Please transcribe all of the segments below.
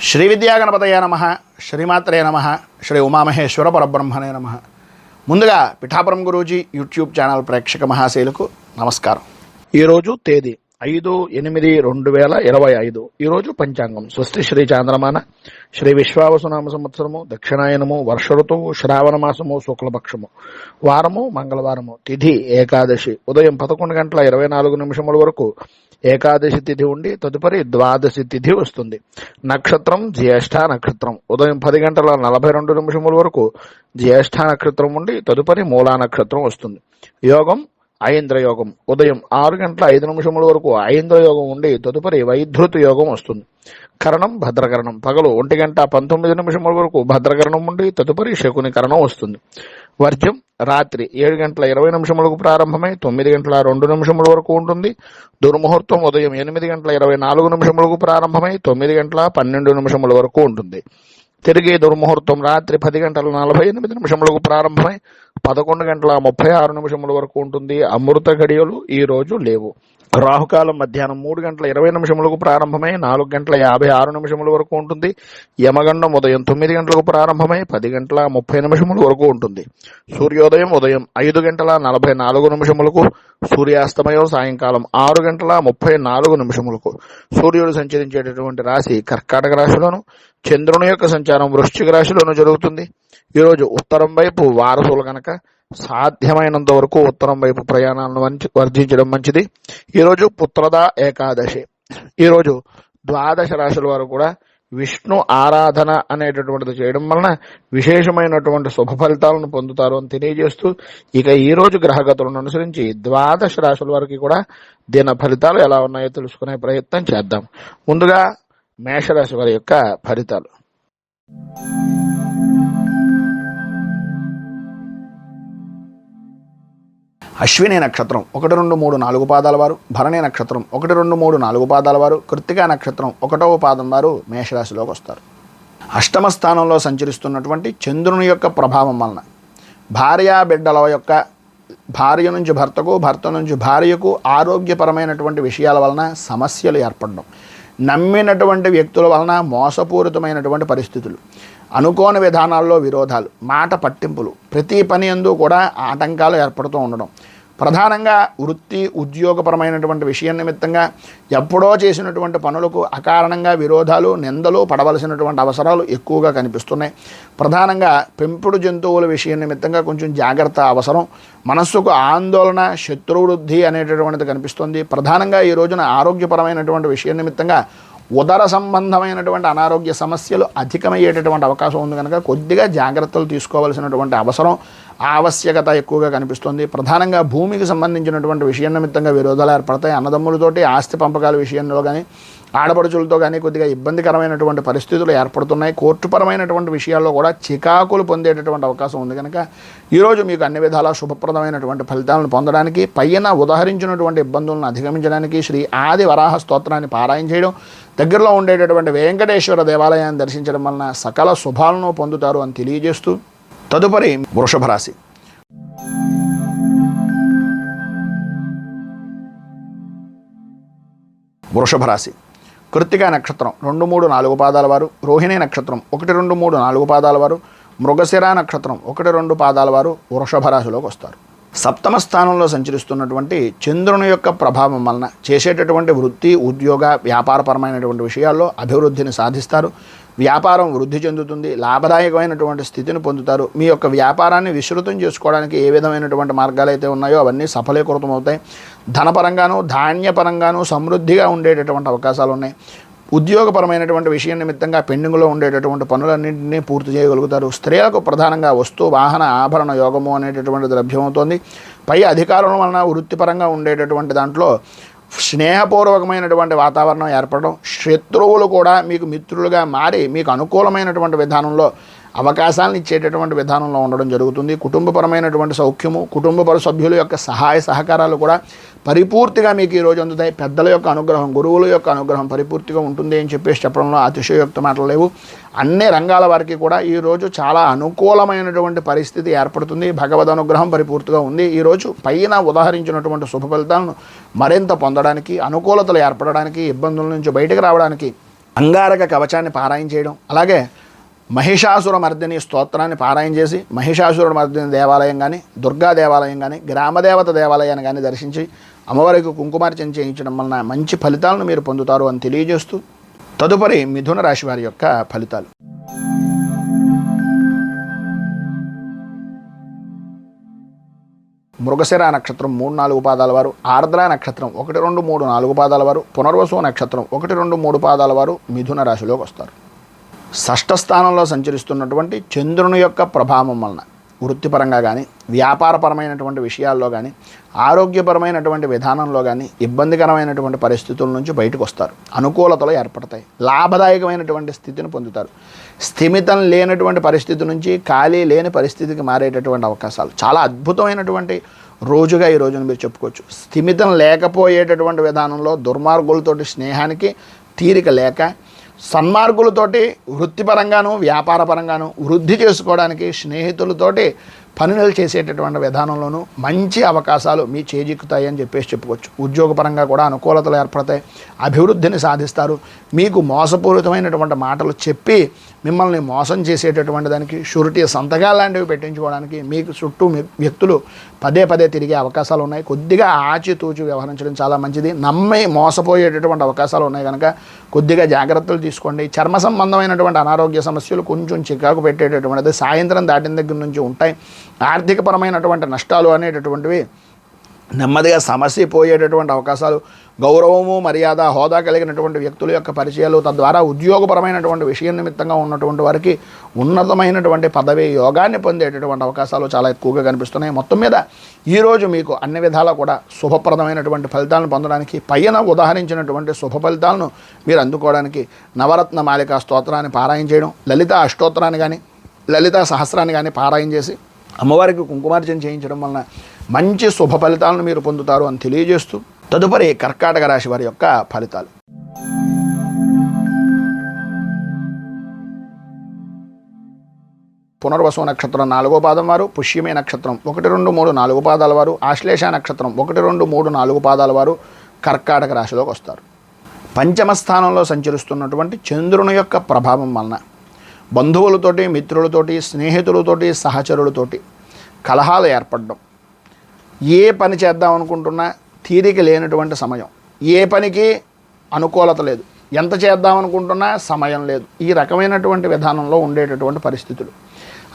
శ్రీ విద్యాగణపతయ నమః, శ్రీమాత్రే నమః, శ్రీ ఉమామహేశ్వర పరబ్రహ్మణే నమః. ముందుగా పిఠాపురం గురూజీ యూట్యూబ్ ఛానల్ ప్రేక్షక మహాశైలకు నమస్కారం. ఈరోజు తేదీ 5/8/2025. ఈరోజు పంచాంగం స్వస్తి శ్రీ చాంద్రమాన శ్రీ విశ్వావసునామ సంవత్సరము దక్షిణాయనము వర్ష ఋతువు శ్రావణ మాసము శుక్లపక్షము వారము మంగళవారము తిథి ఏకాదశి ఉదయం 11:24 వరకు ఏకాదశి తిథి ఉండి తదుపరి ద్వాదశి తిథి వస్తుంది. నక్షత్రం జ్యేష్ఠ నక్షత్రం ఉదయం 10:42 వరకు జ్యేష్ఠ నక్షత్రం ఉండి తదుపరి మూలా నక్షత్రం వస్తుంది. యోగం ఐంద్ర యోగం ఉదయం 6:05 వరకు ఐంద్ర యోగం ఉండి తదుపరి వైధృతి యోగం వస్తుంది. కరణం భద్రకరణం పగలు 1:19 వరకు భద్రకరణం ఉండి తదుపరి శకుని కరణం వస్తుంది. వర్జ్యం రాత్రి 7:20 ప్రారంభమై 9:02 వరకు ఉంటుంది. దుర్ముహూర్తం ఉదయం 8:24 ప్రారంభమై 9:12 వరకు ఉంటుంది. తిరిగి దుర్ముహూర్తం రాత్రి 10:48 ప్రారంభమై 11:36 వరకు ఉంటుంది. అమృత గడియలు ఈ రోజు లేవు. రాహుకాలం మధ్యాహ్నం 3:20 ప్రారంభమై 4:56 వరకు ఉంటుంది. యమగండం ఉదయం 9 ప్రారంభమై 10:30 వరకు ఉంటుంది. సూర్యోదయం ఉదయం 5:44 సూర్యాస్తమయం సాయంకాలం 6:34 సూర్యుడు సంచరించేటటువంటి రాశి కర్కాటక రాశిలోను, చంద్రుని యొక్క సంచారం వృశ్చిక రాశిలోను జరుగుతుంది. ఈరోజు ఉత్తరం వైపు వారసులు కనుక సాధ్యమైనంత వరకు ఉత్తరం వైపు ప్రయాణాలను వర్జించడం మంచిది. ఈరోజు పుత్రదా ఏకాదశి. ఈరోజు ద్వాదశ రాశుల వారు కూడా విష్ణు ఆరాధన అనేటటువంటిది చేయడం వలన విశేషమైనటువంటి శుభ ఫలితాలను పొందుతారు అని తెలియజేస్తూ, ఇక ఈ రోజు గ్రహగతులను అనుసరించి ద్వాదశ రాశుల వారికి కూడా దిన ఫలితాలు ఎలా ఉన్నాయో తెలుసుకునే ప్రయత్నం చేద్దాం. ముందుగా మేషరాశి వారి యొక్క ఫలితాలు. అశ్విని నక్షత్రం 1, 2, 3, 4 పాదాల వారు, భరణి నక్షత్రం 1, 2, 3, 4 పాదాల వారు, కృత్తికా నక్షత్రం 1వ పాదం వారు మేషరాశిలోకి వస్తారు. అష్టమ స్థానంలో సంచరిస్తున్నటువంటి చంద్రుని యొక్క ప్రభావం వలన భార్యా బిడ్డల యొక్క భార్య నుంచి భర్తకు, భర్త నుంచి భార్యకు ఆరోగ్యపరమైనటువంటి విషయాల వలన సమస్యలు ఏర్పడడం, నమ్మినటువంటి వ్యక్తుల వలన మోసపూరితమైనటువంటి పరిస్థితులు, అనుకోని విధానాల్లో విరోధాలు, మాట పట్టింపులు, ప్రతి పని యందు కూడా ఆటంకాలు ఏర్పడుతూ ఉండడం, ప్రధానంగా వృత్తి ఉద్యోగపరమైనటువంటి విషయం నిమిత్తంగా ఎప్పుడో చేసినటువంటి పనులకు అకారణంగా విరోధాలు, నిందలు పడవలసినటువంటి అవసరాలు ఎక్కువగా కనిపిస్తున్నాయి. ప్రధానంగా పెంపుడు జంతువుల విషయం నిమిత్తంగా కొంచెం జాగ్రత్త అవసరం. మనస్సుకు ఆందోళన, శత్రువృద్ధి అనేటటువంటిది కనిపిస్తుంది. ప్రధానంగా ఈ రోజున ఆరోగ్యపరమైనటువంటి విషయం నిమిత్తంగా ఉదర సంబంధమైనటువంటి అనారోగ్య సమస్యలు అధికమయ్యేటటువంటి అవకాశం ఉంది కనుక కొద్దిగా జాగ్రత్తలు తీసుకోవాల్సినటువంటి అవసరం, ఆవశ్యకత ఎక్కువగా కనిపిస్తుంది. ప్రధానంగా భూమికి సంబంధించినటువంటి విషయం నిమిత్తంగా విరోధాలు ఏర్పడతాయి. అన్నదమ్ములతోటి ఆస్తి పంపకాల విషయంలో కానీ ఆడపడుచులతో కానీ కొద్దిగా ఇబ్బందికరమైనటువంటి పరిస్థితులు ఏర్పడుతున్నాయి. కోర్టుపరమైనటువంటి విషయాల్లో కూడా చికాకులు పొందేటటువంటి అవకాశం ఉంది కనుక ఈరోజు మీకు అన్ని విధాలా శుభప్రదమైనటువంటి ఫలితాలను పొందడానికి, పైన ఉదహరించినటువంటి ఇబ్బందులను అధిగమించడానికి శ్రీ ఆది వరాహ స్తోత్రాన్ని పారాయణ చేయడం, దగ్గరలో ఉండేటటువంటి వెంకటేశ్వర దేవాలయాన్ని దర్శించడం వలన సకల శుభాలను పొందుతారు అని తెలియజేస్తూ, తదుపరి వృషభ రాశి. వృషభ రాశి కృత్తికా నక్షత్రం 2, 3, 4 పాదాల వారు, రోహిణి నక్షత్రం 1, 2, 3, 4 పాదాల వారు, మృగశిర నక్షత్రం 1, 2 పాదాల వారు వృషభ రాశిలోకి వస్తారు. సప్తమ స్థానంలో సంచరిస్తున్నటువంటి చంద్రుని యొక్క ప్రభావం వలన చేసేటటువంటి వృత్తి ఉద్యోగ వ్యాపారపరమైనటువంటి విషయాల్లో అభివృద్ధిని సాధిస్తారు. వ్యాపారం వృద్ధి చెందుతుంది. లాభదాయకమైనటువంటి స్థితిని పొందుతారు. మీ యొక్క వ్యాపారాన్ని విస్తృతం చేసుకోవడానికి ఏ విధమైనటువంటి మార్గాలు అయితే ఉన్నాయో అవన్నీ సఫలీకృతం అవుతాయి. ధనపరంగాను ధాన్యపరంగాను సమృద్ధిగా ఉండేటటువంటి అవకాశాలు ఉన్నాయి. ఉద్యోగపరమైనటువంటి విషయం నిమిత్తంగా పెండింగ్లో ఉండేటటువంటి పనులన్నింటినీ పూర్తి చేయగలుగుతారు. స్త్రీలకు ప్రధానంగా వస్తు వాహన ఆభరణ యోగము అనేటటువంటిది లభ్యమవుతోంది. పై అధికారుల వలన వృత్తిపరంగా ఉండేటటువంటి దాంట్లో స్నేహపూర్వకమైనటువంటి వాతావరణం ఏర్పడడం, శత్రువులు కూడా మీకు మిత్రులుగా మారి మీకు అనుకూలమైనటువంటి విధానంలో అవకాశాలను ఇచ్చేటటువంటి విధానంలో ఉండడం జరుగుతుంది. కుటుంబపరమైనటువంటి సౌఖ్యము, కుటుంబ సభ్యుల యొక్క సహాయ సహకారాలు కూడా పరిపూర్తిగా మీకు ఈరోజు అందుతాయి. పెద్దల యొక్క అనుగ్రహం, గురువుల యొక్క అనుగ్రహం పరిపూర్తిగా ఉంటుంది అని చెప్పడంలో అతిశయోక్త మాటలు లేవు. అన్ని రంగాల వారికి కూడా ఈరోజు చాలా అనుకూలమైనటువంటి పరిస్థితి ఏర్పడుతుంది. భగవద్ అనుగ్రహం పరిపూర్తిగా ఉంది. ఈరోజు పైన ఉదాహరించినటువంటి శుభ ఫలితాలను మరింత పొందడానికి, అనుకూలతలు ఏర్పడడానికి, ఇబ్బందుల నుంచి బయటకు రావడానికి అంగారక కవచాన్ని పారాయణ చేయడం, అలాగే మహిషాసుర మర్దిని స్తోత్రాన్ని పారాయణ చేసి మహిషాసుర మర్దిని దేవాలయం కానీ, దుర్గా దేవాలయం కానీ, గ్రామదేవత దేవాలయాన్ని కానీ దర్శించి అమ్మవారికి కుంకుమార్చన చేయించడం వలన మంచి ఫలితాలను మీరు పొందుతారు అని తెలియజేస్తూ, తదుపరి మిథున రాశి వారి యొక్క ఫలితాలు. మృగశిర నక్షత్రం 3-4 పాదాల వారు, ఆర్ద్ర నక్షత్రం 1, 2, 3, 4 పాదాల వారు, పునర్వసు నక్షత్రం 1, 2, 3 పాదాల వారు మిథున రాశిలోకి వస్తారు. షష్ఠ స్థానంలో సంచరిస్తున్నటువంటి చంద్రుని యొక్క ప్రభావం వలన వృత్తిపరంగా కానీ, వ్యాపారపరమైనటువంటి విషయాల్లో కానీ, ఆరోగ్యపరమైనటువంటి విధానంలో కానీ ఇబ్బందికరమైనటువంటి పరిస్థితుల నుంచి బయటకు వస్తారు. అనుకూలతలు ఏర్పడతాయి. లాభదాయకమైనటువంటి స్థితిని పొందుతారు. స్థిమితం లేనటువంటి పరిస్థితి నుంచి ఖాళీ లేని పరిస్థితికి మారేటటువంటి అవకాశాలు, చాలా అద్భుతమైనటువంటి రోజుగా ఈ రోజున మీరు చెప్పుకోవచ్చు. స్థిమితం లేకపోయేటటువంటి విధానంలో దుర్మార్గులతోటి స్నేహానికి తీరిక లేక, సన్మార్గులతోటి వృత్తిపరంగాను వ్యాపారపరంగాను వృద్ధి చేసుకోవడానికి స్నేహితులతోటి పనులు చేసేటటువంటి విధానంలోనూ మంచి అవకాశాలు మీ చేజిక్కుతాయని చెప్పుకోవచ్చు. ఉద్యోగపరంగా కూడా అనుకూలతలు ఏర్పడతాయి. అభివృద్ధిని సాధిస్తారు. మీకు మోసపూరితమైనటువంటి మాటలు చెప్పి మిమ్మల్ని మోసం చేసేటటువంటి దానికి షూరిటీ సంతకాలు లాంటివి పెట్టించుకోవడానికి మీకు చుట్టూ వ్యక్తులు పదే పదే తిరిగే అవకాశాలు ఉన్నాయి. కొద్దిగా ఆచితూచి వ్యవహరించడం చాలా మంచిది. నమ్మి మోసపోయేటటువంటి అవకాశాలు ఉన్నాయి కనుక కొద్దిగా జాగ్రత్తలు తీసుకోండి. చర్మ సంబంధమైనటువంటి అనారోగ్య సమస్యలు కొంచెం చికాకు పెట్టేటటువంటిది సాయంత్రం దాటిన దగ్గర నుంచి ఉంటాయి. ఆర్థికపరమైనటువంటి నష్టాలు అనేటటువంటివి నెమ్మదిగా సమస్య పోయేటటువంటి అవకాశాలు, గౌరవము మర్యాద హోదా కలిగినటువంటి వ్యక్తుల యొక్క పరిచయాలు, తద్వారా ఉద్యోగపరమైనటువంటి విషయం నిమిత్తంగా ఉన్నటువంటి వారికి ఉన్నతమైనటువంటి పదవి యోగాన్ని పొందేటటువంటి అవకాశాలు చాలా ఎక్కువగా కనిపిస్తున్నాయి. మొత్తం మీద ఈరోజు మీకు అన్ని విధాలా కూడా శుభప్రదమైనటువంటి ఫలితాలను పొందడానికి, పైన ఉదాహరించినటువంటి శుభ ఫలితాలను మీరు అందుకోవడానికి నవరత్న మాలికా స్తోత్రాన్ని పారాయణ చేయడం, లలిత అష్టోత్తరాన్ని కానీ లలితా సహస్రాన్ని కానీ పారాయణ చేసి అమ్మవారికి కుంకుమార్చన చేయించడం వలన మంచి శుభ ఫలితాలను మీరు పొందుతారు అని తెలియజేస్తూ, తదుపరి కర్కాటక రాశి వారి యొక్క ఫలితాలు. పునర్వసు నక్షత్రం 4వ పాదం వారు, పుష్యమి నక్షత్రం 1, 2, 3, 4 పాదాల వారు, ఆశ్లేష నక్షత్రం 1, 2, 3, 4 పాదాల వారు కర్కాటక రాశిలోకి వస్తారు. పంచమ స్థానంలో సంచరిస్తున్నటువంటి చంద్రుని యొక్క ప్రభావం వలన బంధువులతోటి, మిత్రులతోటి, స్నేహితులతోటి, సహచరులతోటి కలహాలు ఏర్పడడం, ఏ పని చేద్దాం అనుకుంటున్నా తీరిక లేనటువంటి సమయం, ఏ పనికి అనుకూలత లేదు, ఎంత చేద్దాం అనుకుంటున్నా సమయం లేదు, ఈ రకమైనటువంటి విధానంలో ఉండేటటువంటి పరిస్థితులు,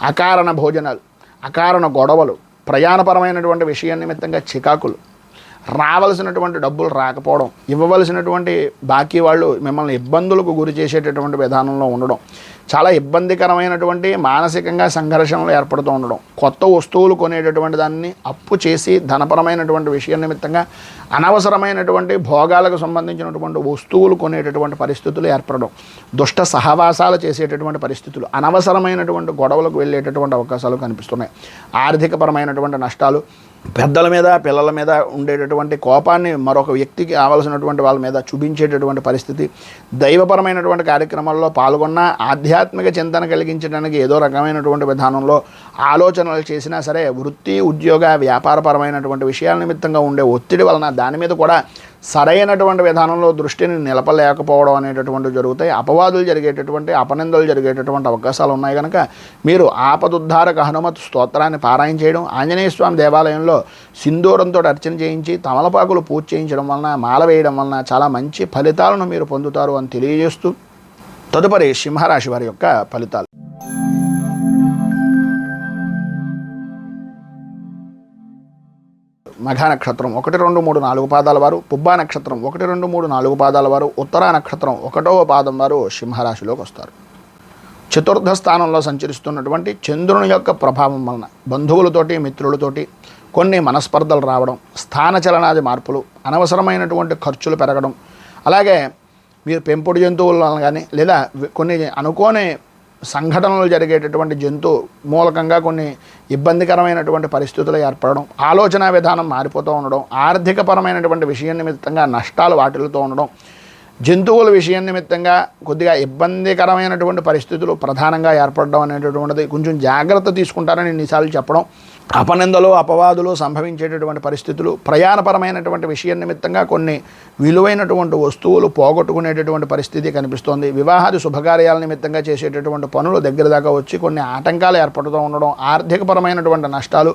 అకారణ భోజనాలు, అకారణ గొడవలు, ప్రయాణపరమైనటువంటి విషయం నిమిత్తంగా చికాకులు, రావలసినటువంటి డబ్బులు రాకపోవడం, ఇవ్వవలసినటువంటి బాకీ వాళ్ళు మిమ్మల్ని ఇబ్బందులకు గురి చేసేటటువంటి విధానంలో ఉండడం, చాలా ఇబ్బందికరమైనటువంటి మానసికంగా సంఘర్షణలు ఏర్పడుతూ ఉండడం, కొత్త వస్తువులు కొనేటటువంటి దాన్ని అప్పు చేసి ధనపరమైనటువంటి విషయం నిమిత్తంగా అనవసరమైనటువంటి భోగాలకు సంబంధించినటువంటి వస్తువులు కొనేటటువంటి పరిస్థితులు ఏర్పడడం, దుష్ట సహవాసాలు చేసేటటువంటి పరిస్థితులు, అనవసరమైనటువంటి గొడవలకు వెళ్ళేటటువంటి అవకాశాలు కనిపిస్తున్నాయి. ఆర్థికపరమైనటువంటి నష్టాలు, పెద్దల మీద పిల్లల మీద ఉండేటటువంటి కోపాన్ని మరొక వ్యక్తికి కావలసినటువంటి వాళ్ళ మీద చూపించేటటువంటి పరిస్థితి, దైవపరమైనటువంటి కార్యక్రమాల్లో పాల్గొన్న ఆధ్యాత్మిక చింతన కలిగించడానికి ఏదో రకమైనటువంటి విధానంలో ఆలోచనలు చేసినా సరే వృత్తి ఉద్యోగ వ్యాపారపరమైనటువంటి విషయాల నిమిత్తంగా ఉండే ఒత్తిడి వలన దాని మీద కూడా సరైనటువంటి విధానంలో దృష్టిని నిలపలేకపోవడం అనేటటువంటివి జరుగుతాయి. అపవాదులు జరిగేటటువంటి, అపనిందలు జరిగేటటువంటి అవకాశాలు ఉన్నాయి కనుక మీరు ఆపదుద్ధారక హనుమత్ స్తోత్రాన్ని పారాయణ చేయడం, ఆంజనేయ స్వామి దేవాలయంలో సింధూరంతో అర్చన చేయించి తమలపాకులు పూజ చేయించడం వలన, మాల వేయడం వలన చాలా మంచి ఫలితాలను మీరు పొందుతారు అని తెలియజేస్తూ, తదుపరి సింహరాశి వారి యొక్క ఫలితాలు. మఘ నక్షత్రం 1, 2, 3, 4 పాదాల వారు, పుబ్బా నక్షత్రం 1, 2, 3, 4 పాదాల వారు, ఉత్తరా నక్షత్రం 1వ పాదం వారు సింహరాశిలోకి వస్తారు. చతుర్థ స్థానంలో సంచరిస్తున్నటువంటి చంద్రుని యొక్క ప్రభావం వలన బంధువులతోటి, మిత్రులతోటి కొన్ని మనస్పర్ధలు రావడం, స్థానచలనాది మార్పులు, అనవసరమైనటువంటి ఖర్చులు పెరగడం, అలాగే మీరు పెంపుడు జంతువులను కానీ లేదా కొన్ని అనుకోని సంఘటనలు జరిగేటటువంటి జంతు మూలకంగా కొన్ని ఇబ్బందికరమైనటువంటి పరిస్థితులు ఏర్పడడం, ఆలోచన విధానం మారిపోతూ ఉండడం, ఆర్థికపరమైనటువంటి విషయం నిమిత్తంగా నష్టాలు వాటిల్లుతూ ఉండడం, జంతువుల విషయం నిమిత్తంగా కొద్దిగా ఇబ్బందికరమైనటువంటి పరిస్థితులు ప్రధానంగా ఏర్పడడం అనేటటువంటిది కొంచెం జాగ్రత్త తీసుకుంటారని ఎన్నిసార్లు చెప్పడం, అపనిందలు అపవాదులు సంభవించేటటువంటి పరిస్థితులు, ప్రయాణపరమైనటువంటి విషయం నిమిత్తంగా కొన్ని విలువైనటువంటి వస్తువులు పోగొట్టుకునేటటువంటి పరిస్థితి కనిపిస్తోంది. వివాహాది శుభకార్యాల నిమిత్తంగా చేసేటటువంటి పనులు దగ్గర దాకా వచ్చి కొన్ని ఆటంకాలు ఏర్పడుతూ ఉండడం, ఆర్థికపరమైనటువంటి నష్టాలు,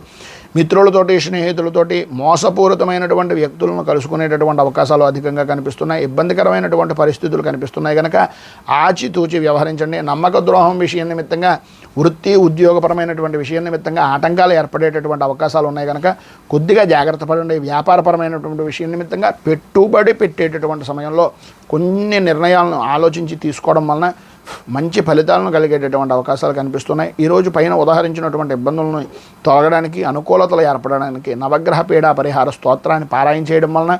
మిత్రులతోటి స్నేహితులతోటి మోసపూరితమైనటువంటి వ్యక్తులను కలుసుకునేటటువంటి అవకాశాలు అధికంగా కనిపిస్తున్నాయి. ఇబ్బందికరమైనటువంటి పరిస్థితులు కనిపిస్తున్నాయి కనుక ఆచితూచి వ్యవహరించండి. నమ్మక ద్రోహం విషయం నిమిత్తంగా, వృత్తి ఉద్యోగపరమైనటువంటి విషయం నిమిత్తంగా ఆటంకాలు ఏర్పడేటటువంటి అవకాశాలు ఉన్నాయి కనుక కొద్దిగా జాగ్రత్త పడండి. వ్యాపారపరమైనటువంటి విషయం నిమిత్తంగా పెట్టుబడి పెట్టేటటువంటి సమయంలో కొన్ని నిర్ణయాలను ఆలోచించి తీసుకోవడం వలన మంచి ఫలితాలను కలిగేటటువంటి అవకాశాలు కనిపిస్తున్నాయి. ఈరోజు పైన ఉదాహరించినటువంటి ఇబ్బందులను తొలగడానికి, అనుకూలతలు ఏర్పడడానికి నవగ్రహ పీడా పరిహార స్తోత్రాన్ని పారాయణ చేయడం వలన,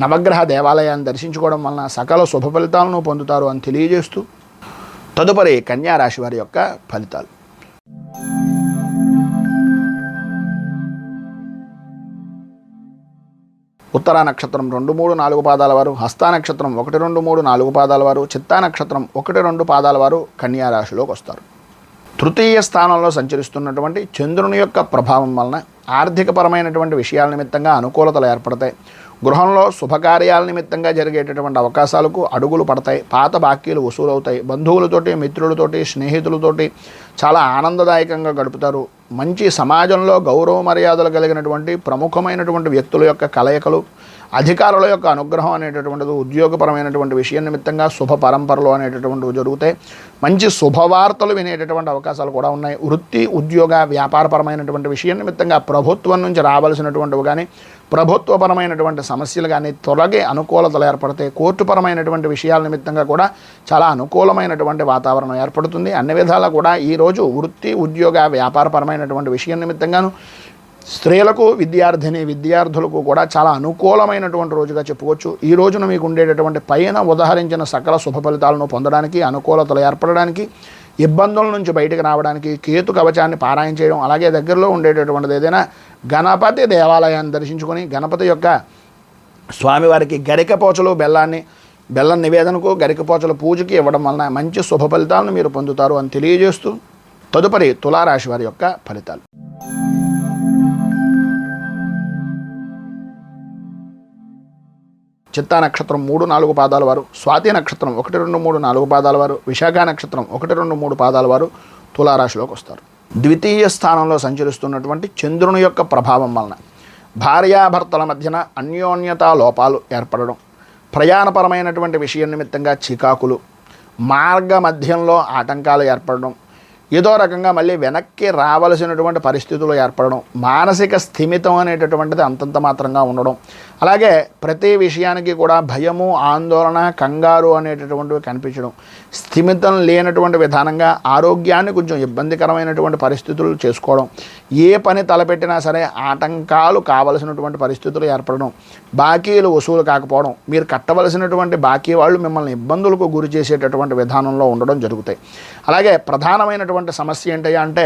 నవగ్రహ దేవాలయాన్ని దర్శించుకోవడం వలన సకల శుభ ఫలితాలను పొందుతారు అని తెలియజేస్తూ తదుపరి కన్యా రాశి వారి యొక్క ఫలితాలు. ఉత్తరా నక్షత్రం 2, 3, 4 పాదాల వారు, హస్తా నక్షత్రం 1, 2, 3, 4 పాదాల వారు, చిత్తా నక్షత్రం 1, 2 పాదాల వారు కన్యా రాశిలోకి వస్తారు. తృతీయ స్థానంలో సంచరిస్తున్నటువంటి చంద్రుని యొక్క ప్రభావం వలన ఆర్థికపరమైనటువంటి విషయాల నిమిత్తంగా అనుకూలతలు ఏర్పడతాయి. గృహంలో శుభకార్యాల నిమిత్తంగా జరిగేటటువంటి అవకాశాలకు అడుగులు పడతాయి. పాత బాకీలు వసూలవుతాయి. బంధువులతోటి, మిత్రులతోటి, స్నేహితులతోటి చాలా ఆనందదాయకంగా గడుపుతారు. మంచి సమాజంలో గౌరవ మర్యాదలు కలిగినటువంటి ప్రముఖమైనటువంటి వ్యక్తుల యొక్క కలయికలు, అధికారుల యొక్క అనుగ్రహం అనేటటువంటిది, ఉద్యోగపరమైనటువంటి విషయం నిమిత్తంగా శుభ పరంపరలు అనేటటువంటివి జరుగుతాయి. మంచి శుభవార్తలు వినేటటువంటి అవకాశాలు కూడా ఉన్నాయి. వృత్తి ఉద్యోగ వ్యాపారపరమైనటువంటి విషయం నిమిత్తంగా ప్రభుత్వం నుంచి రావాల్సినటువంటివి కానీ, ప్రభుత్వపరమైనటువంటి సమస్యలు కానీ తొలగే అనుకూలతలు ఏర్పడతాయి. కోర్టుపరమైనటువంటి విషయాల నిమిత్తంగా కూడా చాలా అనుకూలమైనటువంటి వాతావరణం ఏర్పడుతుంది. అన్ని విధాలా కూడా ఈరోజు వృత్తి ఉద్యోగ వ్యాపారపరమైనటువంటి విషయం నిమిత్తంగాను స్త్రీలకు, విద్యార్థులకు కూడా చాలా అనుకూలమైనటువంటి రోజుగా చెప్పుకోవచ్చు. ఈ రోజున మీకు ఉండేటటువంటి పైన ఉదహరించిన సకల శుభ ఫలితాలను పొందడానికి, అనుకూలతలు ఏర్పడడానికి, ఇబ్బందుల నుంచి బయటకు రావడానికి కేతు కవచాన్ని పారాయణ చేయడం, అలాగే దగ్గరలో ఉండేటటువంటిది ఏదైనా గణపతి దేవాలయాన్ని దర్శించుకొని గణపతి యొక్క స్వామివారికి గరికపోచలు బెల్లం నివేదనకు, గరికపోచల పూజకి ఇవ్వడం వలన మంచి శుభ ఫలితాలను మీరు పొందుతారు అని తెలియజేస్తూ తదుపరి తులారాశి వారి యొక్క ఫలితాలు. చిత్తా నక్షత్రం 3, 4 పాదాల వారు, స్వాతి నక్షత్రం 1, 2, 3, 4 పాదాల వారు, విశాఖ నక్షత్రం 1, 2, 3 పాదాల వారు తులారాశిలోకి వస్తారు. ద్వితీయ స్థానంలో సంచరిస్తున్నటువంటి చంద్రుని యొక్క ప్రభావం వలన భార్యాభర్తల మధ్యన అన్యోన్యతా లోపాలు ఏర్పడడం, ప్రయాణపరమైనటువంటి విషయం నిమిత్తంగా చికాకులు, మార్గ మధ్యంలో ఆటంకాలు ఏర్పడడం, ఏదో రకంగా మళ్ళీ వెనక్కి రావలసినటువంటి పరిస్థితులు ఏర్పడడం, మానసిక స్థిమితం అనేటటువంటిది అంతంత మాత్రంగా ఉండడం, అలాగే ప్రతి విషయానికి కూడా భయము, ఆందోళన, కంగారు అనేటటువంటివి కనిపించడం, స్థిమితం లేనటువంటి విధానంగా ఆరోగ్యాన్ని కొంచెం ఇబ్బందికరమైనటువంటి పరిస్థితులు చేసుకోవడం, ఏ పని తలపెట్టినా సరే ఆటంకాలు కావలసినటువంటి పరిస్థితులు ఏర్పడడం, బాకీలు వసూలు కాకపోవడం, మీరు కట్టవలసినటువంటి బాకీ వాళ్ళు మిమ్మల్ని ఇబ్బందులకు గురి చేసేటటువంటి విధానంలో ఉండడం జరుగుతాయి. అలాగే ప్రధానమైనటువంటి సమస్య ఏంటయ్యా అంటే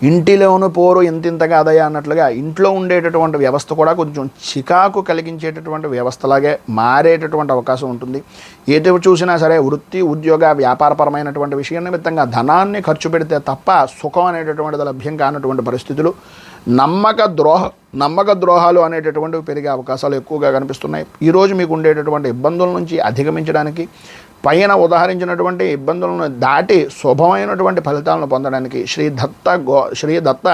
ఇంటిలోను పోరు ఇంతింతగా అదయ్యా అన్నట్లుగా ఇంట్లో ఉండేటటువంటి వ్యవస్థ కూడా కొంచెం చికాకు కలిగించేటటువంటి వ్యవస్థలాగే మారేటటువంటి అవకాశం ఉంటుంది. ఏదో చూసినా సరే వృత్తి ఉద్యోగ వ్యాపారపరమైనటువంటి విషయం నిమిత్తంగా ధనాన్ని ఖర్చు పెడితే తప్ప సుఖం అనేటటువంటిది లభ్యం కానటువంటి పరిస్థితులు, నమ్మక ద్రోహాలు అనేటటువంటివి పెరిగే అవకాశాలు ఎక్కువగా కనిపిస్తున్నాయి. ఈరోజు మీకు ఉండేటటువంటి ఇబ్బందుల నుంచి అధిగమించడానికి, పైన ఉదాహరించినటువంటి ఇబ్బందులను దాటి శుభమైనటువంటి ఫలితాలను పొందడానికి శ్రీ దత్త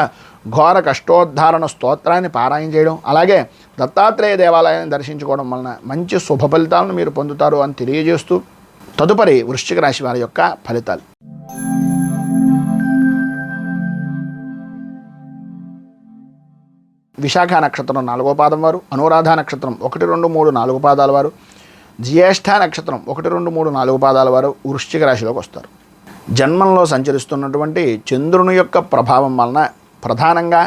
ఘోర కష్టోద్ధారణ స్తోత్రాన్ని పారాయణ చేయడం, అలాగే దత్తాత్రేయ దేవాలయాన్ని దర్శించుకోవడం వలన మంచి శుభ ఫలితాలను మీరు పొందుతారు అని తెలియజేస్తూ తదుపరి వృశ్చిక రాశి వారి యొక్క ఫలితాలు. విశాఖ నక్షత్రం 4వ పాదం వారు, అనురాధ నక్షత్రం 1, 2, 3, 4 పాదాల వారు, జ్యేష్ఠ నక్షత్రం 1, 2, 3, 4 పాదాల వారు వృశ్చిక రాశిలోకి వస్తారు. జన్మంలో సంచరిస్తున్నటువంటి చంద్రుని యొక్క ప్రభావం వలన ప్రధానంగా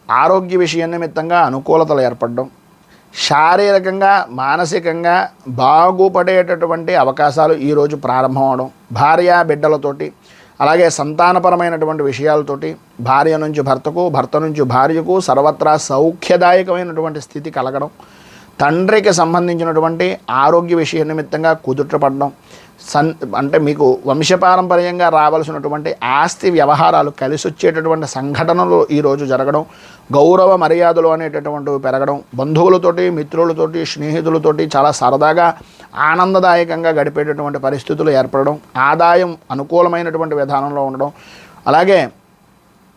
ఆరోగ్య విషయం నిమిత్తంగా అనుకూలతలు ఏర్పడడం, శారీరకంగా మానసికంగా బాగుపడేటటువంటి అవకాశాలు ఈరోజు ప్రారంభం అవడం, భార్య బిడ్డలతోటి అలాగే సంతానపరమైనటువంటి విషయాలతోటి భార్య నుంచి భర్తకు, భర్త నుంచి భార్యకు సర్వత్రా సౌఖ్యదాయకమైనటువంటి స్థితి కలగడం, తండ్రికి సంబంధించినటువంటి ఆరోగ్య విషయ నిమిత్తంగా కుదుటపడడం, అంటే మీకు వంశపారంపర్యంగా రావాల్సినటువంటి ఆస్తి వ్యవహారాలు కలిసి వచ్చేటటువంటి సంఘటనలు ఈరోజు జరగడం, గౌరవ మర్యాదలు అనేటటువంటివి పెరగడం, బంధువులతోటి, మిత్రులతోటి, స్నేహితులతోటి చాలా సరదాగా ఆనందదాయకంగా గడిపేటటువంటి పరిస్థితులు ఏర్పడడం, ఆదాయం అనుకూలమైనటువంటి విధానంలో ఉండడం, అలాగే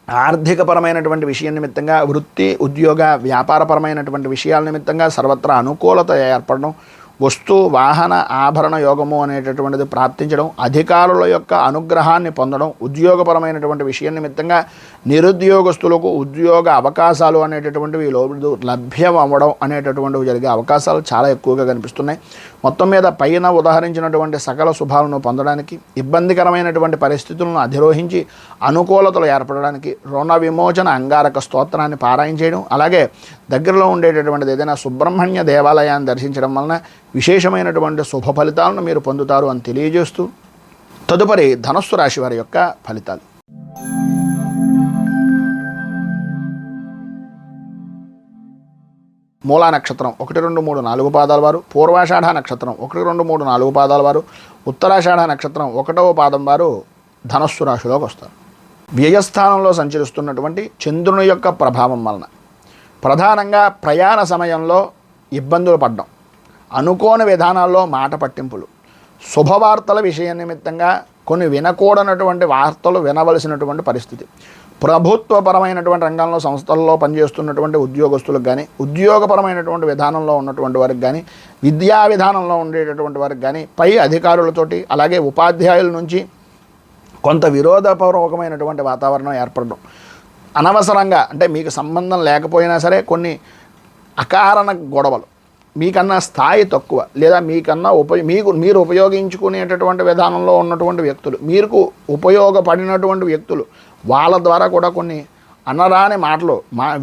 ఆర్థికపరమైనటువంటి విషయం నిమిత్తంగా, వృత్తి ఉద్యోగ వ్యాపారపరమైనటువంటి విషయాల నిమిత్తంగా సర్వత్రా అనుకూలత ఏర్పడడం, వస్తు వాహన ఆభరణ యోగము అనేటటువంటిది ప్రాప్తించడం, అధికారుల యొక్క అనుగ్రహాన్ని పొందడం, ఉద్యోగపరమైనటువంటి విషయం నిమిత్తంగా నిరుద్యోగస్తులకు ఉద్యోగ అవకాశాలు అనేటటువంటివి లభ్యం అవ్వడం అనేటటువంటివి జరిగే అవకాశాలు చాలా ఎక్కువగా కనిపిస్తున్నాయి. మొత్తం మీద పైన ఉదాహరించినటువంటి సకల శుభాలను పొందడానికి, ఇబ్బందికరమైనటువంటి పరిస్థితులను అధిరోహించి అనుకూలతలు ఏర్పడడానికి రుణ విమోచన అంగారక స్తోత్రాన్ని పారాయణ చేయడం, అలాగే దగ్గరలో ఉండేటటువంటిది ఏదైనా సుబ్రహ్మణ్య దేవాలయాన్ని దర్శించడం వలన విశేషమైనటువంటి శుభ ఫలితాలను మీరు పొందుతారు అని తెలియజేస్తూ, తదుపరి ధనస్సు రాశి వారి యొక్క ఫలితాలు. మూలా నక్షత్రం 1, 2, 3, 4 పాదాల వారు, పూర్వాషాఢ నక్షత్రం 1, 2, 3, 4 పాదాల వారు, ఉత్తరాషాఢ నక్షత్రం 1వ పాదం వారు ధనస్సు రాశిలోకి వస్తారు. వ్యయస్థానంలో సంచరిస్తున్నటువంటి చంద్రుని యొక్క ప్రభావం వలన ప్రధానంగా ప్రయాణ సమయంలో ఇబ్బందులు పడడం, అనుకోని విధానాల్లో మాట పట్టింపులు, శుభవార్తల విషయ నిమిత్తంగా కొన్ని వినకూడనటువంటి వార్తలు వినవలసినటువంటి పరిస్థితి, ప్రభుత్వపరమైనటువంటి రంగంలో సంస్థల్లో పనిచేస్తున్నటువంటి ఉద్యోగస్తులకు కానీ, ఉద్యోగపరమైనటువంటి విధానంలో ఉన్నటువంటి వారికి కానీ, విద్యా విధానంలో ఉండేటటువంటి వారికి కానీ, పై అధికారులతోటి అలాగే ఉపాధ్యాయుల నుంచి కొంత విరోధపూర్వకమైనటువంటి వాతావరణం ఏర్పడడం, అనవసరంగా అంటే మీకు సంబంధం లేకపోయినా సరే కొన్ని అకారణ గొడవలు, మీకన్నా స్థాయి తక్కువ లేదా మీకన్నా మీరు ఉపయోగించుకునేటటువంటి విధానంలో ఉన్నటువంటి వ్యక్తులు, మీకు ఉపయోగపడినటువంటి వ్యక్తులు, వాళ్ళ ద్వారా కూడా కొన్ని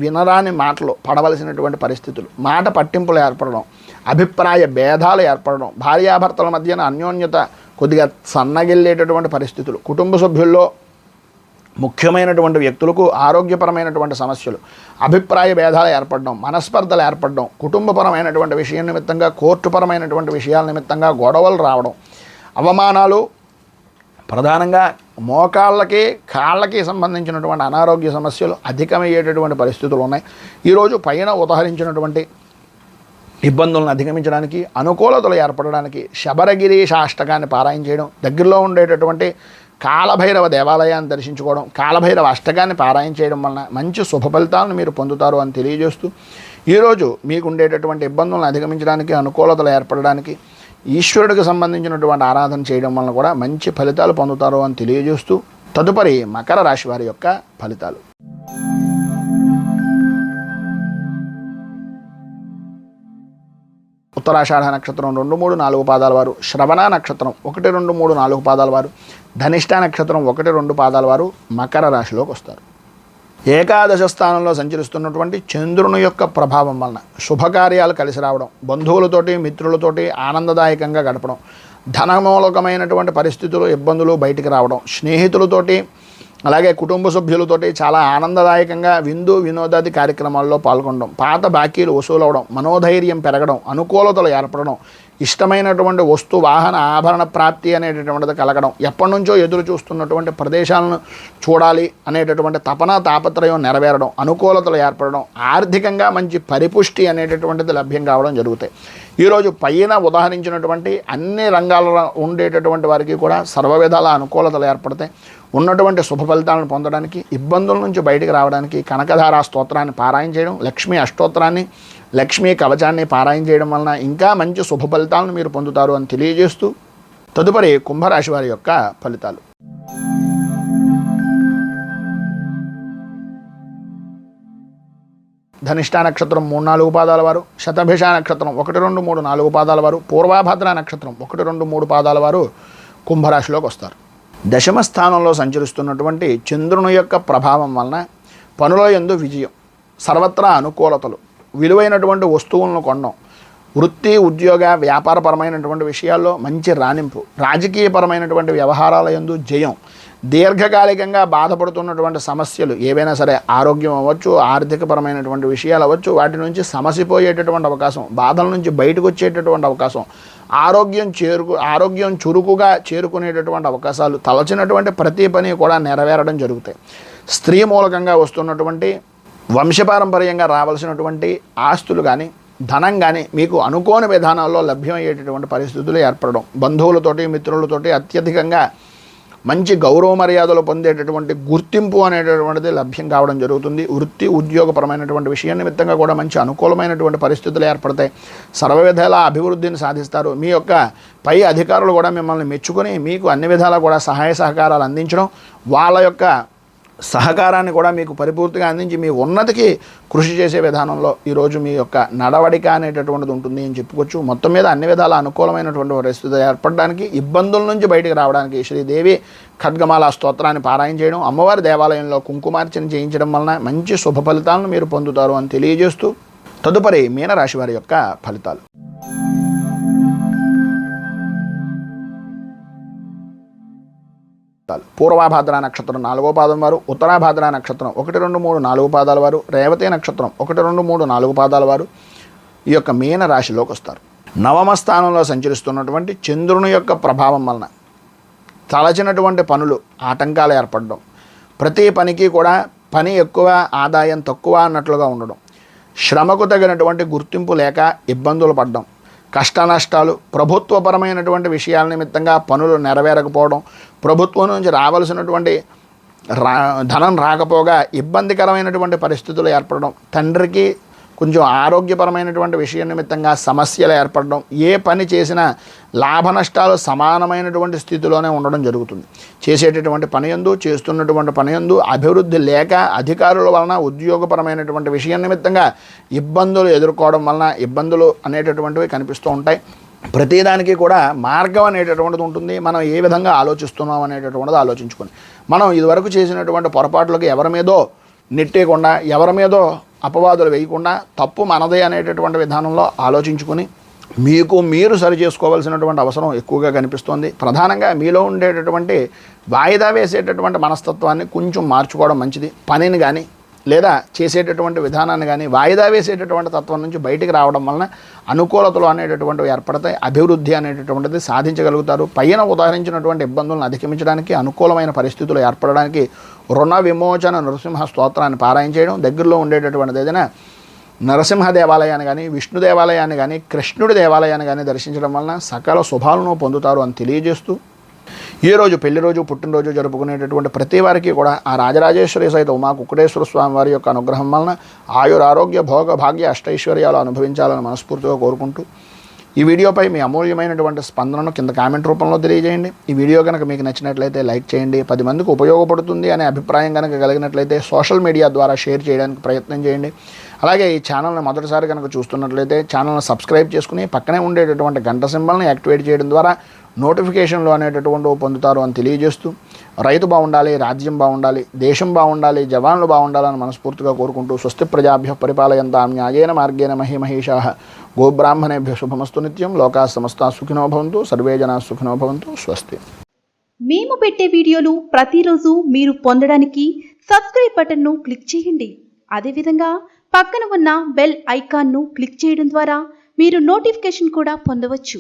వినరాని మాటలు పడవలసినటువంటి పరిస్థితులు, మాట పట్టింపులు ఏర్పడడం, అభిప్రాయ భేదాలు ఏర్పడడం, భార్యాభర్తల మధ్యన అన్యోన్యత కొద్దిగా సన్నగిల్లేటటువంటి పరిస్థితులు, కుటుంబ సభ్యుల్లో ముఖ్యమైనటువంటి వ్యక్తులకు ఆరోగ్యపరమైనటువంటి సమస్యలు, అభిప్రాయ భేదాలు ఏర్పడడం, మనస్పర్ధలు ఏర్పడడం, కుటుంబపరమైనటువంటి విషయం నిమిత్తంగా, కోర్టుపరమైనటువంటి విషయాల నిమిత్తంగా గొడవలు రావడం, అవమానాలు, ప్రధానంగా మోకాళ్ళకి కాళ్ళకి సంబంధించినటువంటి అనారోగ్య సమస్యలు అధికమయ్యేటటువంటి పరిస్థితులు ఉన్నాయి. ఈరోజు పైన ఉదహరించినటువంటి ఇబ్బందులను అధిగమించడానికి, అనుకూలతలు ఏర్పడడానికి శబరగిరీశ అష్టకాన్ని పారాయణ చేయడం, దగ్గరలో ఉండేటటువంటి కాలభైరవ దేవాలయాన్ని దర్శించుకోవడం, కాలభైరవ అష్టకాన్ని పారాయణ చేయడం వలన మంచి శుభ ఫలితాలను మీరు పొందుతారు అని తెలియజేస్తూ, ఈరోజు మీకు ఉండేటటువంటి ఇబ్బందులను అధిగమించడానికి, అనుకూలతలు ఏర్పడడానికి ఈశ్వరుడికి సంబంధించినటువంటి ఆరాధన చేయడం వలన కూడా మంచి ఫలితాలు పొందుతారు అని తెలియజేస్తూ, తదుపరి మకర రాశి వారి యొక్క ఫలితాలు. ఉత్తరాషాఢ నక్షత్రం 2, 3, 4 పాదాల వారు, శ్రవణ నక్షత్రం 1, 2, 3, 4 పాదాల వారు, ధనిష్ట నక్షత్రం 1, 2 పాదాల వారు మకర రాశిలోకి వస్తారు. ఏకాదశ స్థానంలో సంచరిస్తున్నటువంటి చంద్రుని యొక్క ప్రభావం వలన శుభకార్యాలు కలిసి రావడం, బంధువులతోటి మిత్రులతోటి ఆనందదాయకంగా గడపడం, ధనమూలకమైనటువంటి పరిస్థితులు ఇబ్బందులు బయటికి రావడం, స్నేహితులతోటి అలాగే కుటుంబ సభ్యులతోటి చాలా ఆనందదాయకంగా విందు వినోదాది కార్యక్రమాల్లో పాల్గొనడం, పాత బాకీలు వసూలవడం, మనోధైర్యం పెరగడం, అనుకూలతలు ఏర్పడడం, ఇష్టమైనటువంటి వస్తు వాహన ఆభరణ ప్రాప్తి అనేటటువంటిది కలగడం, ఎప్పటి నుంచో ఎదురు చూస్తున్నటువంటి ప్రదేశాలను చూడాలి అనేటటువంటి తపన తాపత్రయం నెరవేరడం, అనుకూలతలు ఏర్పడడం, ఆర్థికంగా మంచి పరిపుష్టి అనేటటువంటిది లభ్యం కావడం జరుగుతాయి. ఈరోజు పైన ఉదాహరించినటువంటి అన్ని రంగాల్లో ఉండేటటువంటి వారికి కూడా సర్వవిధాల అనుకూలతలు ఏర్పడతాయి. ఉన్నటువంటి శుభ ఫలితాలను పొందడానికి, ఇబ్బందుల నుంచి బయటికి రావడానికి కనకధారా స్తోత్రాన్ని పారాయణ చేయడం, లక్ష్మీ అష్టోత్తరాన్ని, లక్ష్మీ కవచాన్ని పారాయణ చేయడం వలన ఇంకా మంచి శుభ ఫలితాలను మీరు పొందుతారు అని తెలియజేస్తూ, తదుపరి కుంభరాశి వారి యొక్క ఫలితాలు. ధనిష్ట నక్షత్రం 3, 4 పాదాల వారు, శతభిష నక్షత్రం 1, 2, 3, 4 పాదాల వారు, పూర్వాభద్ర నక్షత్రం 1, 2, 3 పాదాల వారు కుంభరాశిలోకి వస్తారు. దశమ స్థానంలో సంచరిస్తున్నటువంటి చంద్రుని యొక్క ప్రభావం వలన పనుల యందు విజయం, సర్వత్రా అనుకూలతలు, విలువైనటువంటి వస్తువులను కొనడం, వృత్తి ఉద్యోగ వ్యాపారపరమైనటువంటి విషయాల్లో మంచి రాణింపు, రాజకీయపరమైనటువంటి వ్యవహారాల యందు జయం, దీర్ఘకాలికంగా బాధపడుతున్నటువంటి సమస్యలు ఏవైనా సరే, ఆరోగ్యం అవ్వచ్చు, ఆర్థికపరమైనటువంటి విషయాలు అవ్వచ్చు, వాటి నుంచి సమసిపోయేటటువంటి అవకాశం, బాధల నుంచి బయటకు వచ్చేటటువంటి అవకాశం, ఆరోగ్యం చురుకుగా చేరుకునేటటువంటి అవకాశాలు, తలచినటువంటి ప్రతి పని కూడా నెరవేరడం జరుగుతాయి. స్త్రీ మూలకంగా వస్తున్నటువంటి వంశపారంపర్యంగా రావాల్సినటువంటి ఆస్తులు కానీ ధనం కానీ మీకు అనుకోని విధానాల్లో లభ్యమయ్యేటటువంటి పరిస్థితులు ఏర్పడడం, బంధువులతోటి మిత్రులతోటి అత్యధికంగా మంచి గౌరవ మర్యాదలు పొందేటటువంటి గుర్తింపు అనేటటువంటిది లభ్యం కావడం జరుగుతుంది. వృత్తి ఉద్యోగపరమైనటువంటి విషయం నిమిత్తంగా కూడా మంచి అనుకూలమైనటువంటి పరిస్థితులు ఏర్పడతాయి. సర్వ విధాల అభివృద్ధిని సాధిస్తారు. మీ యొక్క పై అధికారులు కూడా మిమ్మల్ని మెచ్చుకొని మీకు అన్ని విధాలా కూడా సహాయ సహకారాలు అందించడం, వాళ్ళ యొక్క సహకారాన్ని కూడా మీకు పరిపూర్తిగా అందించి మీ ఉన్నతికి కృషి చేసే విధానంలో ఈరోజు మీ యొక్క నడవడిక అనేటటువంటిది ఉంటుంది అని చెప్పుకోవచ్చు. మొత్తం మీద అన్ని విధాల అనుకూలమైనటువంటి పరిస్థితి ఏర్పడడానికి, ఇబ్బందుల నుంచి బయటికి రావడానికి శ్రీదేవి ఖడ్గమాల స్తోత్రాన్ని పారాయణ చేయడం, అమ్మవారి దేవాలయంలో కుంకుమార్చన చేయించడం వలన మంచి శుభ ఫలితాలను మీరు పొందుతారు అని తెలియజేస్తూ తదుపరి మీనరాశి వారి యొక్క ఫలితాలు. పూర్వాభాద్ర నక్షత్రం 4వ పాదం వారు, ఉత్తరాభాద్ర నక్షత్రం 1, 2, 3, 4 పాదాల వారు, రేవతి నక్షత్రం 1, 2, 3, 4 పాదాల వారు ఈ యొక్క మీన రాశిలోకి వస్తారు. నవమ స్థానంలో సంచరిస్తున్నటువంటి చంద్రుని యొక్క ప్రభావం వలన తలచినటువంటి పనులు ఆటంకాలు ఏర్పడడం, ప్రతి పనికి కూడా పని ఎక్కువ ఆదాయం తక్కువ అన్నట్లుగా ఉండడం, శ్రమకు తగినటువంటి గుర్తింపు లేక ఇబ్బందులు పడడం, కష్ట నష్టాలు, ప్రభుత్వపరమైనటువంటి విషయాల నిమిత్తంగా పనులు నెరవేరకపోవడం, ప్రభుత్వం నుంచి రావాల్సినటువంటి ధనం రాకపోగా ఇబ్బందికరమైనటువంటి పరిస్థితులు ఏర్పడడం, తండ్రికి కొంచెం ఆరోగ్యపరమైనటువంటి విషయం నిమిత్తంగా సమస్యలు ఏర్పడడం, ఏ పని చేసినా లాభ నష్టాలు సమానమైనటువంటి స్థితిలోనే ఉండడం జరుగుతుంది. చేసేటటువంటి పనియందు, చేస్తున్నటువంటి పనియందు అభివృద్ధి లేక అధికారుల వలన ఉద్యోగపరమైనటువంటి విషయం నిమిత్తంగా ఇబ్బందులు ఎదుర్కోవడం వలన ఇబ్బందులు అనేటటువంటివి కనిపిస్తూ ఉంటాయి. ప్రతిదానికి కూడా మార్గం అనేటటువంటిది ఉంటుంది. మనం ఏ విధంగా ఆలోచిస్తున్నాం అనేటటువంటిది ఆలోచించుకొని, మనం ఇదివరకు చేసినటువంటి పొరపాట్లకి ఎవరి మీదో నెట్టేయకుండా, ఎవరి మీదో అపవాదులు వేయకుండా, తప్పు మనదే అనేటటువంటి విధానంలో ఆలోచించుకొని మీకు మీరు సరి చేసుకోవాల్సినటువంటి అవసరం ఎక్కువగా కనిపిస్తోంది. ప్రధానంగా మీలో ఉండేటటువంటి వాయిదా వేసేటటువంటి మనస్తత్వాన్ని కొంచెం మార్చుకోవడం మంచిది. పనిని కానీ లేదా చేసేటటువంటి విధానాన్ని కానీ వాయిదా వేసేటటువంటి తత్వం నుంచి బయటికి రావడం వలన అనుకూలతలు అనేటటువంటివి ఏర్పడతాయి. అభివృద్ధి అనేటటువంటిది సాధించగలుగుతారు. పైన ఉదాహరించినటువంటి ఇబ్బందులను అధిగమించడానికి, అనుకూలమైన పరిస్థితులు ఏర్పడడానికి రుణ విమోచన నరసింహ స్తోత్రాన్ని పారాయణ చేయడం, దగ్గరలో ఉండేటటువంటిది ఏదైనా నరసింహ దేవాలయాన్ని కానీ, విష్ణు దేవాలయాన్ని కానీ, కృష్ణుడి దేవాలయాన్ని కానీ దర్శించడం వలన సకల శుభాలను పొందుతారు అని తెలియజేస్తూ, ఈరోజు పెళ్లి రోజు, పుట్టినరోజు జరుపుకునేటటువంటి ప్రతి వారికి కూడా ఆ రాజరాజేశ్వరి సహిత ఉమా కుక్కుటేశ్వర స్వామి వారి యొక్క అనుగ్రహం వలన ఆయురారోగ్య భోగ భాగ్య అష్టైశ్వర్యాలు అనుభవించాలని మనస్ఫూర్తిగా కోరుకుంటూ, ఈ వీడియోపై మీ అమూల్యమైనటువంటి స్పందనను కింద కామెంట్ రూపంలో తెలియజేయండి. ఈ వీడియో కనుక మీకు నచ్చినట్లయితే లైక్ చేయండి. 10 మందికి ఉపయోగపడుతుంది అనే అభిప్రాయం కనుక కలిగినట్లయితే సోషల్ మీడియా ద్వారా షేర్ చేయడానికి ప్రయత్నం చేయండి. అలాగే ఈ ఛానల్ని మొదటిసారి కనుక చూస్తున్నట్లయితే ఛానల్ని సబ్స్క్రైబ్ చేసుకుని పక్కనే ఉండేటటువంటి గంట సింబల్ని యాక్టివేట్ చేయడం ద్వారా నోటిఫికేషన్లు అనేటటువంటివి పొందుతారు అని తెలియజేస్తూ, రైతు బాగుండాలి, రాజ్యం బాగుండాలి, దేశం బాగుండాలి, జవాన్లు బాగుండాలని మనస్ఫూర్తిగా కోరుకుంటూ, స్వస్తి ప్రజాభ్య పరిపాలయంతాం న్యాయేన మార్గేణ మహీమహేషాః గోబ్రాహ్మణేభ్యో శుభమస్తు నిత్యం. లోకాః సమస్తాః సుఖినో భవంతు, సర్వే జనాః సుఖినో భవంతు. స్వస్తి. మేము పెట్టే వీడియోలు ప్రతిరోజు మీరు పొందడానికి సబ్స్క్రైబ్ బటన్ను క్లిక్ చేయండి. అదేవిధంగా పక్కన ఉన్న బెల్ ఐకాన్ను క్లిక్ చేయడం ద్వారా మీరు నోటిఫికేషన్ కూడా పొందవచ్చు.